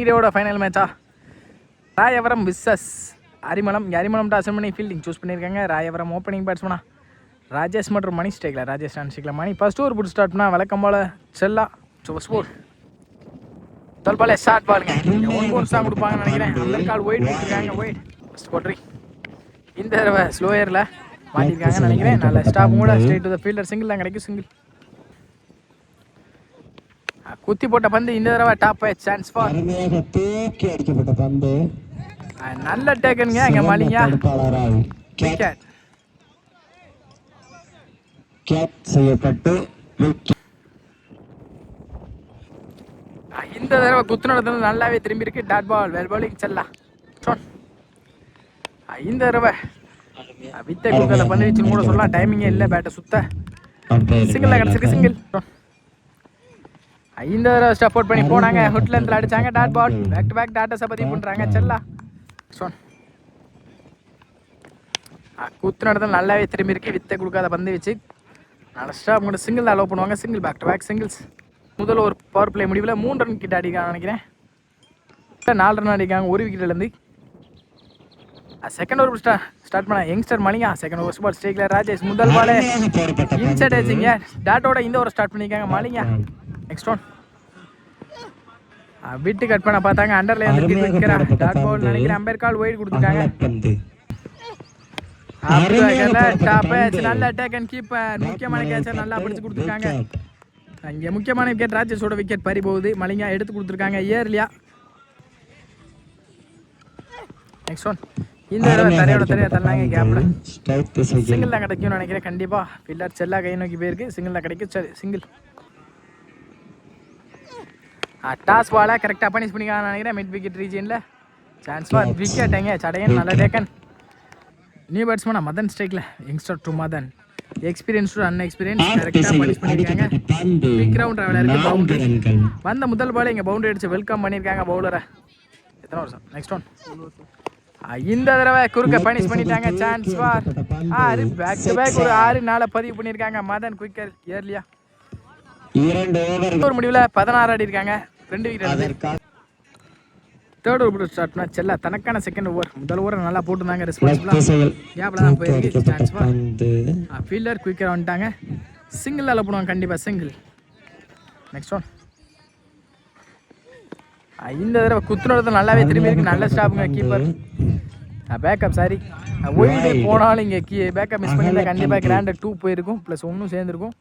இன்னைக்கு டேவோட ஃபைனல் மேட்சா ராயவரம் விசஸ் அரிமளம். அரிமளம் டாஸ் பண்ணி ஃபீல்டிங் சூஸ் பண்ணியிருக்காங்க. ராயவரம் ஓப்பனிங் பேட்ஸ்மனா ராஜேஷ் மற்றும் மணி ஸ்டேக்கில் ராஜேஷ் ஸ்டிக்கில் மணி ஃபர்ஸ்ட் ஓவர் போட்டு ஸ்டார்ட் பண்ணால் வழக்கம் போல் செல்லா ஸ்போர்ட் முதல் பாலே ஷார்ட் பாலுங்க. 1 போர்ஸ் தான் கொடுப்பாங்கன்னு நினைக்கிறேன். அந்த கால் ஒயிட் கொடுத்துருக்காங்க. ஒயிட் ஃபர்ஸ்ட் போட்ரி இந்த தடவை ஸ்லோயரில் மாட்டிருக்காங்கன்னு நினைக்கிறேன். நல்ல ஸ்டாப் கூட straight to the fielder single தான் கிடைக்கும். சிங்கிள் குத்தி போட்ட பந்து இந்த தடவை டாப் சான்ஸ் ஃபார் நல்ல டேக்கனுங்க. அங்கே மலிங்க விக்கெட் இந்த தடவை குத்து நடந்தது நல்லாவே திரும்பி இருக்கு. டாட் பால் வெல் பாலிங் செல்லா இந்த தடவை வித்தை கொடுக்கல பந்து வச்சு கூட சொல்லலாம். டைமிங்கே இல்லை பேட்டை சுத்த சிங்கிள் கிடச்சிருக்கு. சிங்கிள் இந்த தடவை சப்போர்ட் பண்ணி போனாங்க. ஹுட் லென்த்ல அடிச்சாங்க. Dot ball back to back டாட்டஸை பதிவு பண்ணுறாங்க. செல்லா குத்து நடந்தது நல்லாவே திரும்பி இருக்கு. வித்தை கொடுக்காத பந்து வச்சு நல்ல ஸ்டாப் கூட சிங்கிள் அலோவ் பண்ணுவாங்க. Single back to back singles. முதல்ல ஒரு பவர் பிளே முடிவில் 3 ரன் கிட்ட அடிக்காங்க நினைக்கிறேன். 4 ரன் அடிக்காங்க ஒரு விக்கெட்லேருந்து. செகண்ட் ஓவர் ஸ்டார்ட் பண்ண யங்ஸ்டர் மணியா. செகண்ட் ஓவர் பால் ஸ்டேக்கில் ராஜேஷ் முதல் பாலே இன்சைட் ஆச்சுங்க. டாட்டோட இந்த ஓவர் ஸ்டார்ட் பண்ணியிருக்காங்க மணிங்க. நெக்ஸ்ட் ஒன் விட்டு கட் பண்ண பார்த்தாங்க. அண்டர்ல இருந்து டாட் பால் நினைக்கிறேன். அம்பேர் கால் ஒயிட் கொடுத்துட்டாங்க. நல்ல டேக் அண்ட் கீப் முக்கியமான கேட்சை நல்லா பிடிச்சு கொடுத்துருக்காங்க. இங்கே முக்கியமான விக்கெட் ராஜேஷோட விக்கெட் பறி போகுது. மலிங்கா எடுத்து கொடுத்துருக்காங்க ஏர்லியா. நெக்ஸ்ட் ஒன் இந்த தரையோட தள்ளாங்க கேப்ல சிங்கிள் தான் கிடைக்கும்னு நினைக்கிறேன். கண்டிப்பா பில்லர் செல்லா கை நோக்கி போயிருக்கு. சிங்கிள் தான் கிடைக்கும். சரி சிங்கிள் டாஸ் பாலை கரெக்டாக பனிஷ் பண்ணிக்கான்னு நினைக்கிறேன். மிட் விக்கெட் ரீஜனில் சான்ஸ் ஃபார் விக்கெட். எங்க சடையன் நல்ல டேக்கன். நியூ பேட்ஸ்மேனா மதன் ஸ்ட்ரைக்கில் youngster to Madhan experience to unexperience கரெக்டாக பனிஷ் பண்ணியிருக்காங்க. பிக் ரவுண்ட் விளையாடுறது பவுண்டரி வந்த முதல் பால் இங்கே பவுண்டரி அடிச்சு வெல்கம் பண்ணியிருக்காங்க பவுலரை. எத்தனை வருஷம். நெக்ஸ்ட் ஒன் இந்த தடவை குறுக்க பனிஷ் பண்ணிட்டாங்க. Chance for back to back ஒரு 6-4 பதிவு பண்ணியிருக்காங்க மதன் குயிக்கர் ஏர்லியா. ஒரு முடிவில் 16 ஆடி இருக்காங்க. 2 விக்கெட். தேர்ட் ஓவர் ஸ்டார்ட் பண்ணா செல்லா தனக்கான செகண்ட் ஓவர். முதல் ஓவர் நல்லா போட்டுருந்தாங்க. ரெஸ்பான்சிபிளாக கேப்ல தான் போயிருக்கு. சான்ஸ் ஃபார் ஃபீல்டர் குயிக்கர் வந்துட்டாங்க. சிங்கிள் அலோவ் பண்ணுவாங்க கண்டிப்பாக. சிங்கிள். நெக்ஸ்ட் ஒன் இந்த தடவை குத்துனது நல்லாவே திரும்பி இருக்கு. நல்ல ஸ்டாப்புங்க கீப்பர் பேக்கப். சாரி ஒயிடு போனாலும் இங்கே பேக்கப் மிஸ் பண்ணியிருந்தா கண்டிப்பாக கிராண்டட் 2 போயிருக்கும். ப்ளஸ் 1 சேர்ந்துருக்கும்.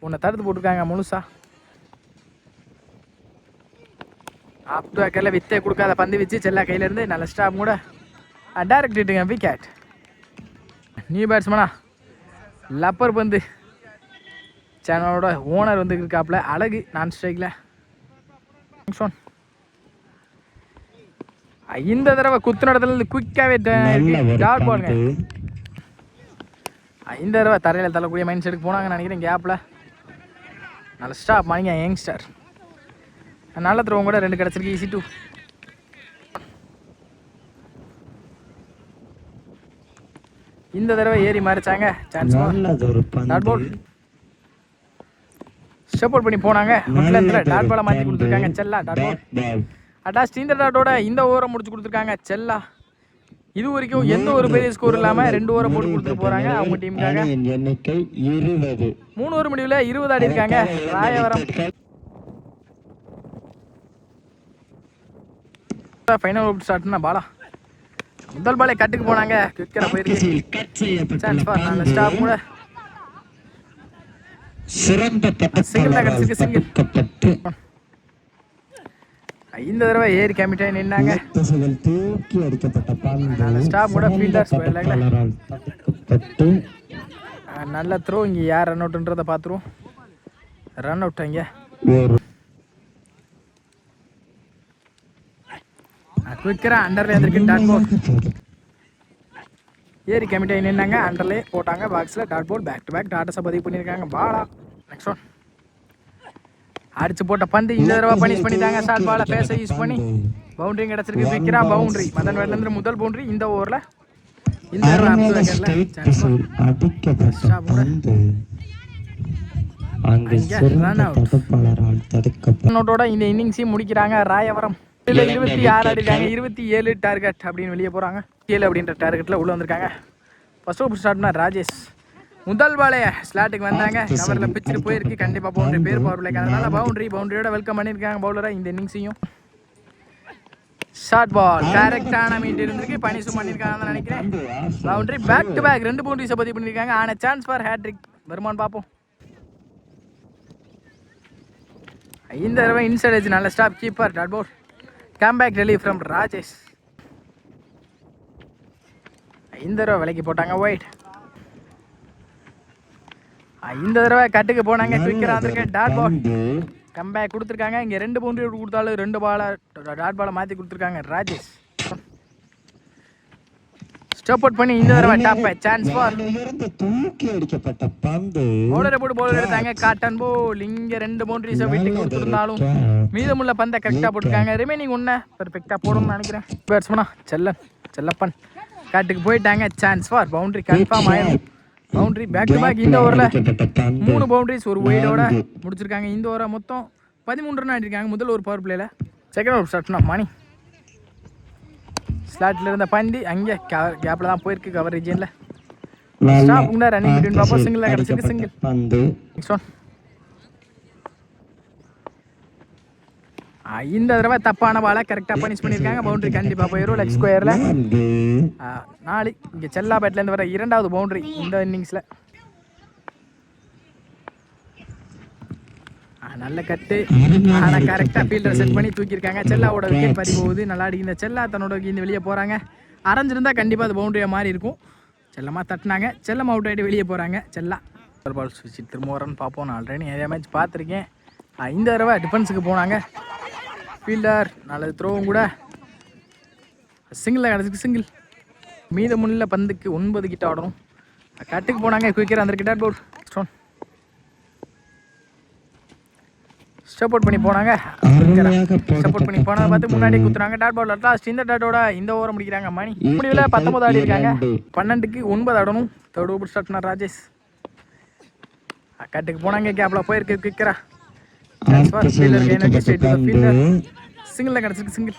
ஒன்றை தடுத்து போட்டிருக்காங்க முழுசா. அப் டு அக்கரில் வித்தை கொடுக்காத பந்து வச்சு செல்லா கையிலேருந்து நல்ல ஸ்டாப் கூட டைரக்ட் ஹிட்டுங்க விக்கெட். நியூ பேட்ஸ்மேனா லப்பர் பந்து சேனலோட ஓனர் வந்து இருக்காப்புல அழகு நான் ஸ்ட்ரைக்கில். இந்த தடவை குத்து நடத்துல குயிக்காகவே டாட் பாலுங்க. இந்த தடவை தரையில் தள்ளக்கூடிய மைண்ட் செட்டுக்கு போனாங்கன்னு நினைக்கிறேன். கேப்பில் நல்ல ஸ்டாப் மணிங்க யங்ஸ்டர். நல்ல த்ரோவும் கூட 2 கிடச்சிருக்கு. ஈஸி 2. இந்த தடவை ஏறி மாறிச்சாங்க. சான்ஸ் டாட் பால் சப்போர்ட் பண்ணி போனாங்க. டாட் பாலை மாற்றி கொடுத்துருக்காங்க செல்லா. டாட் பால் அட்டாச் இந்த டாட்டோட இந்த ஓவரை முடிச்சு கொடுத்துருக்காங்க செல்லா. இது வரைக்கும் எந்த ஒரு பெரிய ஸ்கோர் இல்லாமல் 2 ஓவரை போட்டு கொடுத்துட்டு போறாங்க அவங்க டீமுக்காக. 3 ஓவர் முடிவில் 20 ஆடி இருக்காங்க ராயவரம். ஃபைனல் ஓவர் ஸ்டார்ட்னா பாலா முதல் பாலே கட்டுக்கு போனாங்க. குயிக்கரா போயிருக்கு. சான்ஸ் ஃபார் நல்ல ஸ்டாப் கூட சிங்கிள் தான் கிடைச்சிருக்கு. சிங்கிள் இந்த தடவை ஏறி கேமிட்டே நின்னாங்க. ஸ்டாப் கூட ஃபீல்டர்ஸ் நல்ல த்ரோ. இங்கே யார் ரன் அவுட்ன்றதை பார்த்துருவோம். ரன் அவுட் இங்கே குயிக்கரா அண்டர்ல இருந்திருக்கு. டாட் பால் ஏறி கேமிட்டே நின்னாங்க. அண்டர்லே போட்டாங்க பாக்ஸில். Dot ball back to back டாட்டஸை பதிவு பண்ணியிருக்காங்க பாலா. நெக்ஸ்ட் ஒன் அடிச்சு போட்ட பந்து இந்த தடவை பனிஷ் பண்ணிட்டாங்க. ஷார்ட் பாலை பேச யூஸ் பண்ணி பவுண்டரி கிடச்சிருக்கு. விக்கிறா பவுண்டரி மதன் வேலேந்திர முதல் பவுண்டரி இந்த ஓவரில். இந்த இந்த இன்னிங்ஸையும் முடிக்கிறாங்க ராயவரம். 26 அடிக்காங்க. 27 டார்கெட் அப்படின்னு வெளியே போகிறாங்க. 7 அப்படின்ற டார்கெட்டில் உள்ளே வந்திருக்காங்க. ஃபர்ஸ்ட் ஓவர் ஸ்டார்ட் பண்ணார் ராஜேஷ். முதல் பாலே ஸ்லாட்டுக்கு வந்தாங்க. கவரில் பிச்சுட்டு போயிருக்கு. கண்டிப்பாக பவுண்டரி பேர் பவர் பிளேக்கு. அதனால பவுண்டரியோட வெல்கம் பண்ணியிருக்காங்க பவுலரை இந்த இன்னிங்ஸையும். ஷார்ட் பால் கரெக்டான மீட் இருந்திருக்கு. பனிஷும் பண்ணியிருக்காங்கன்னு நினைக்கிறேன். பவுண்டரி பேக் டு பேக் 2 பவுண்டரிஸை பதிவு பண்ணியிருக்காங்க. ஆன சான்ஸ் ஃபார் ஹேட்ரிக் வருமானு பார்ப்போம். இந்த தடவை இன்சைட் எட்ஜ் நல்ல stop keeper dot ball. Comeback relieve from Rajesh. இந்த தடவை விலைக்கு போட்டாங்க ஒயிட். இந்த தடவை கட்டுக்கு போனாங்க. குயிக்கராக வந்திருக்கேன் டாட் பால். கம்பேக் கொடுத்துருக்காங்க. இங்கே 2 பவுண்டரி கொடுத்தாலும் 2 பாலை டாட் பாலை மாற்றி கொடுத்துருக்காங்க ராஜேஷ். ஸ்டாப் அவுட் பண்ணி இந்த தடவை டாப் சான்ஸ் ஃபார் பவுலரை போட்டு பவுலர் எடுத்தாங்க. காட்டன் போல் இங்கே 2 பவுண்டரிஸை விட்டு கொடுத்துருந்தாலும் மீதமுள்ள பந்தை கரெக்டாக போட்டிருக்காங்க. ரிமைனிங் 1 பெர்ஃபெக்டாக போடணும்னு நினைக்கிறேன். பேட்ஸ்மனா செல்லப்பன் காட்டுக்கு போயிட்டாங்க. சான்ஸ் ஃபார் பவுண்டரி கன்ஃபார்ம் ஆயிடும். Boundary back to back. இந்த ஓவரில் 3 பவுண்டரிஸ் ஒரு ஒயிடோட முடிச்சிருக்காங்க. இந்த ஓவரை மொத்தம் 13 ரன் ஆடிருக்காங்க. முதல் ஒரு பவர் பிளேல. செகண்ட் ஓவர் ஸ்டார்ட் பண்ணா மணி. ஸ்லாட்டில் இருந்த பந்தி அங்கே கேப்பில் தான் போயிருக்கு. கவர் ரீஜனில் ஸ்டாப் ரன்னிங் பிட்வீன் பாப்பா. சிங்கிள் கிடச்சிருக்கு. சிங்கிள். Next one. இந்த தடவை தப்பான பாலை கரெக்டாக பனிஷ் பண்ணியிருக்காங்க. பவுண்டரி கண்டிப்பாக போயிடும். லெக் ஸ்கொயரில் 4. இங்கே செல்லா பேட்லேருந்து வர 2வது பவுண்டரி இந்த இன்னிங்ஸில். நல்ல கட்டு. ஆனால் கரெக்டாக ஃபீல்டர் செட் பண்ணி தூக்கியிருக்காங்க. செல்லாவோட விக்கெட் பறி போகுது. நல்லா அடிக்கிற செல்லா தன்னோட விக்கெட் வெளியே போகிறாங்க. அரைஞ்சிருந்தா கண்டிப்பாக அது பவுண்டரியாக மாறி இருக்கும். செல்லமாக தட்டினாங்க. செல்லம் அவுட் ஆகிட்டு வெளியே போகிறாங்க. செல்லா பால் சுவிட்ச் திரும்ப வரன்னு பார்ப்போம். நான் ஆல்ரெடி நிறைய மேட்ச் பார்த்துருக்கேன். இந்த தடவை டிஃபென்ஸுக்கு போனாங்க. ஃபீல்டர் நல்லது த்ரோவும் கூட. சிங்கிளில் கிடச்சிருக்கு. சிங்கிள். மீதமுள்ள பந்துக்கு 9 கிட்ட ஆடணும். கட்டுக்கு போனாங்க. குயிக்கர் அந்த கிட்ட போட் ஸ்டோன் சப்போர்ட் பண்ணி போனாங்க. சப்போர்ட் பண்ணி போனதை பார்த்து முன்னாடி குத்துறாங்க. Dot ball last. இந்த டாட்டோட இந்த ஓவரை முடிக்கிறாங்க. மணி முடிவில் 19 ஆடி இருக்காங்க. 12க்கு 9 ஆடணும். தேர்ட் ஓவர் ஸ்டார்ட் பண்ணார் ராஜேஷ். கட்டுக்கு போனாங்க. கேப்ல போயிருக்கு குயிக்கரா. சிங்கிள் கிடச்சிருக்கு. சிங்கிள்.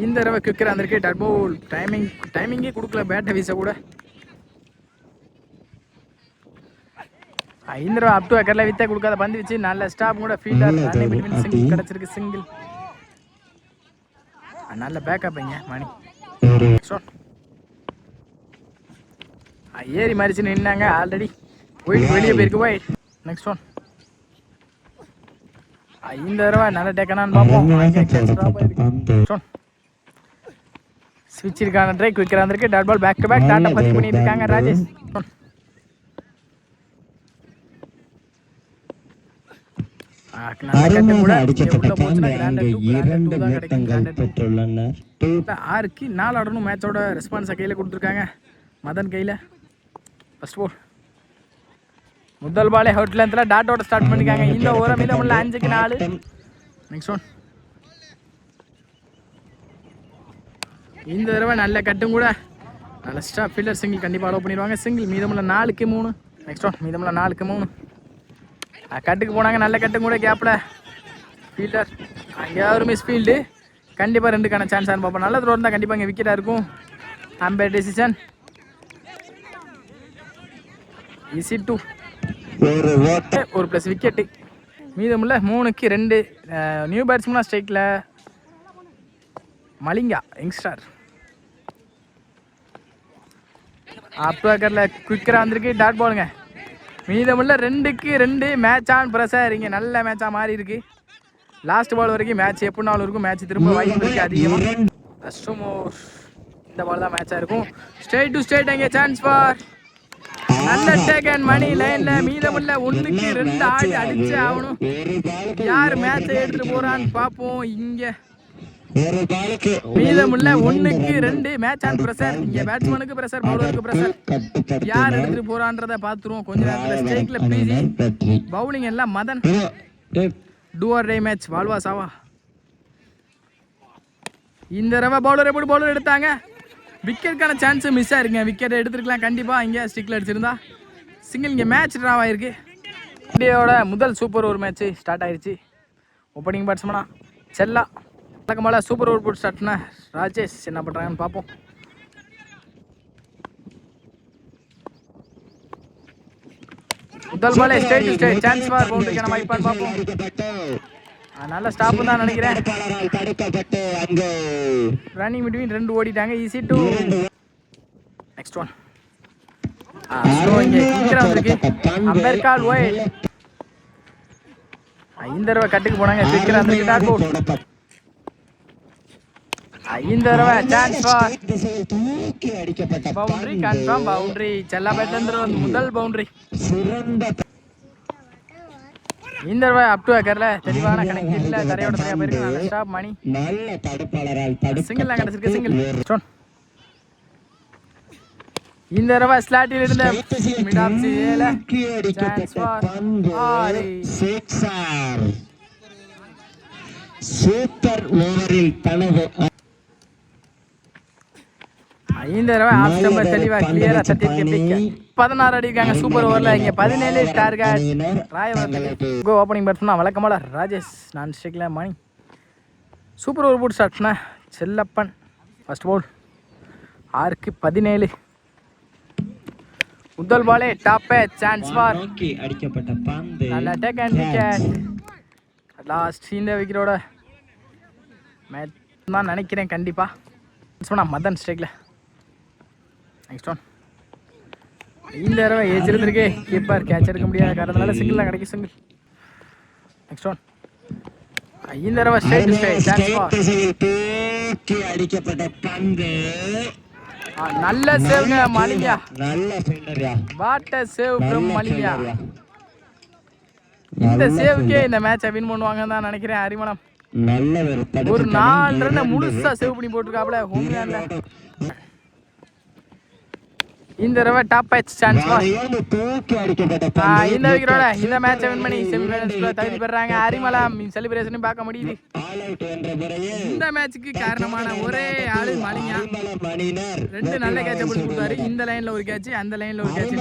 இந்த தடவை குயிக்கரா வந்திருக்கு. டாட் பால் டைமிங்கே கொடுக்கல. பேட்டை வீச கூட. இந்த தடவை அப் டு அக்கரில் வித்தே கொடுக்காத பந்து வச்சு நல்ல ஸ்டாப் கூட. ஃபீல்டர் சிங்கிள் கிடச்சிருக்கு. சிங்கிள். நல்ல பேக்கப் இங்க மணி. ஏறி மறிச்சு நின்னாங்க. ஆல்ரெடி ஒயிட் வெளியே போயிருக்கு. ஒயிட். Next one. இந்த தடவை நல்ல டேக்கனான்னு பார்ப்போம். ஸ்விட்ச் இருக்கான ட்ரை குயிக்கராக வந்திருக்கு. Dot ball back to back. டாட்டா பதிவு பண்ணிட்டு இருக்காங்க ராஜேஷ். ஆறுக்கு 4 ஆடணும். மேட்சோட ரெஸ்பான்ஸை கையில் கொடுத்துருக்காங்க. மதன் கையில். ஃபர்ஸ்ட் பால் முதல் பாலே அவுட் லென்த்தில் டாட்டோட ஸ்டார்ட் பண்ணிருக்காங்க. இந்த ஓவரை மீதமுள்ள 5க்கு 4. Next one. இந்த தடவை நல்ல கட்டும் கூட. நல்ல ஸ்டாப் ஃபீல்டர் சிங்கிள் கண்டிப்பாக அலோவ் பண்ணிடுவாங்க. சிங்கிள். மீதமுள்ள 4க்கு 3. Next one. மீதமுள்ள 4க்கு 3. கட்டுக்கு போனாங்க. நல்ல கட்டும் கூட. கேப்பில் ஃபீல்டர் அங்கே ஒரு மிஸ் ஃபீல்டு. கண்டிப்பாக 2க்கான சான்ஸ் ஆன்னு பார்ப்போம். நல்ல த்ரோ இருந்தால் கண்டிப்பாக இங்கே விக்கெட்டாக இருக்கும். Ampere decision. ஈஸி 2. ஒரு ப்ளஸ் விக்கெட்டு. மீதமுள்ள 3க்கு 2. நியூ பேட்ஸ்மேனாக ஸ்ட்ரைக்கில் மலிங்கா யங்ஸ்டர். அப்டர்ல குயிக்கராக வந்திருக்கு. டாட் பாலுங்க. மீதமுள்ள 2க்கு 2. Match on pressure. இங்கே நல்ல மேட்சாக மாறி இருக்கு. லாஸ்ட் பால் வரைக்கும் மேட்ச் எப்படினாலும் இருக்கும். மேட்ச் திரும்ப வாய்ப்பு இருக்குது அதிகமாக. இந்த பால் தான் மேட்சாக இருக்கும். Straight to straight. அங்கே சான்ஸ் ஃபார் நல்ல டேக்கன் மணி லைன்ல. மீதமுள்ள 1க்கு 2 ஆடி அடிச்சு ஆகணும். யார் மேட்சை எடுத்துட்டு போறான்னு பார்ப்போம். இங்க மீதமுள்ள 1க்கு 2. Match on pressure. இங்க பேட்ஸ்மேனுக்கு பிரஷர், பவுலருக்கு பிரஷர். யார் எடுத்துட்டு போறான்றத பார்த்துருவோம். கொஞ்ச நேரத்துல ஸ்ட்ரைக்ல பிசி. பவுலிங் எல்லாம் Madhan. Do or die match. வால்வா சாவா. இந்த தடவை பவுலரை போட்டு பவுலர் எடுத்தாங்க. விக்கெட்டுக்கான சான்ஸு மிஸ் ஆயிருங்க. விக்கெட் எடுத்துருக்கலாம் கண்டிப்பாக. இங்கே ஸ்டிக்கில் அடிச்சிருந்தா சிங்கிள். இங்கே மேட்ச் ட்ராவ் ஆயிருக்கு. இந்தியாவோட முதல் சூப்பர் ஓவர் மேட்ச் ஸ்டார்ட் ஆயிடுச்சு. ஓப்பனிங் பேட்ஸ்மனா செல்லா, வழக்கம் போல சூப்பர் ஓவர் போட்டு ஸ்டார்ட்னா ராஜேஷ் என்ன பண்ணுறாங்கன்னு பார்ப்போம். முதல் பாலே straight to straight, chance for பவுண்டரிக்கு நம்ம இப்போ பார்ப்போம். நல்ல ஸ்டாப் தான் நினைக்கிறேன். ரன்னிங் பிட்வீன் 2 ஓடிட்டாங்க. Easy to next one. இங்கே கிக்கரா வந்திருக்கு. Umpire call wide. இந்த தடவை கட்டுக்கு போனாங்க. கிக்கரா வந்திருக்கு. டாக் அவுட். இந்த தடவை chance for boundary. Confirm boundary. Chella பேட்ல முதல் பவுண்டரி. இந்த தடவை அப் டு ஏக்கர்ல தெளிவான கணக்கு இல்ல. தரையோட தரையா போயிருக்கு. நல்ல ஸ்டாப் மணி. சிங்கிள் தான் கிடைச்சிருக்கு. சிங்கிள். இந்த தடவை ஸ்லாட்டில் இருந்த மிட் ஆஃப் தி ஏல சான்ஸ் ஃபார் ஆரி. சூப்பர் ஓவரில் தனது இந்த தடவை ஆஃப் ஸ்டம்பர் தெளிவா கிளியரா தட்டிருக்கு. பிக் 16 அடிக்காங்க சூப்பர் ஓவர்ல. இங்க 17 டார்கெட் ராயவர்தன். கோ ஓப்பனிங் பேட்ஸ்மேன் வழக்கமான ராஜேஷ். நான் ஸ்ட்ரைக்ல மணி. சூப்பர் ஓவர் போட் ஸ்டார்ட்னா செல்லப்பன். ஃபர்ஸ்ட் பால் 6க்கு 17. முதல் பாலே டாப் சான்ஸ் ஃபார் அடிக்கப்பட்ட பந்து. நல்ல டேக் அண்ட் விக்கெட். லாஸ்ட் இந்த விக்கெட்டோட மேட்ச் தான் நினைக்கிறேன் கண்டிப்பா. சொன்னா மதன் ஸ்ட்ரைக்ல. Next one. இந்த தடவை ஏஜ் இருந்திருக்கு. கீப்பர் கேட்ச் எடுக்க முடியாத காரணத்தால சிங்கிள் தான் கிடைக்கும். சிங்கிள். Next one. இந்த தடவை straight to straight chance for அடிக்கப்பட்ட பந்து. நல்ல சேவ்ங்க மலிங்கா. நல்ல ஃபீல்டர்யா. What a save from Malinga. இந்த சேவுக்கே இந்த மேட்சை வின் பண்ணுவாங்கன்னு தான் நினைக்கிறேன். அரிமளம் ஒரு 4 ரன்னை முழுசா சேவ் பண்ணி போட்டிருக்காப்ல ஹோம்லேண்ட்ல. இந்த தடவை டாப் பேட்ச் சான்ஸ் ஃபார். இந்த விக்கெட்டோட இந்த மேட்சை வின் பண்ணி செமிஃபைனல்ஸ்ல தகுதி பெறாங்க. அரிமளம் செலிப்ரேஷனையும் பார்க்க முடியுது. இந்த மேட்சுக்கு காரணமான ஒரே ஆளு மலிங்கா. 2 நல்ல கேட்சை பிடிச்சி கொடுத்தாரு. இந்த லைன்ல ஒரு கேட்ச், அந்த லைன்ல ஒரு கேட்ச்.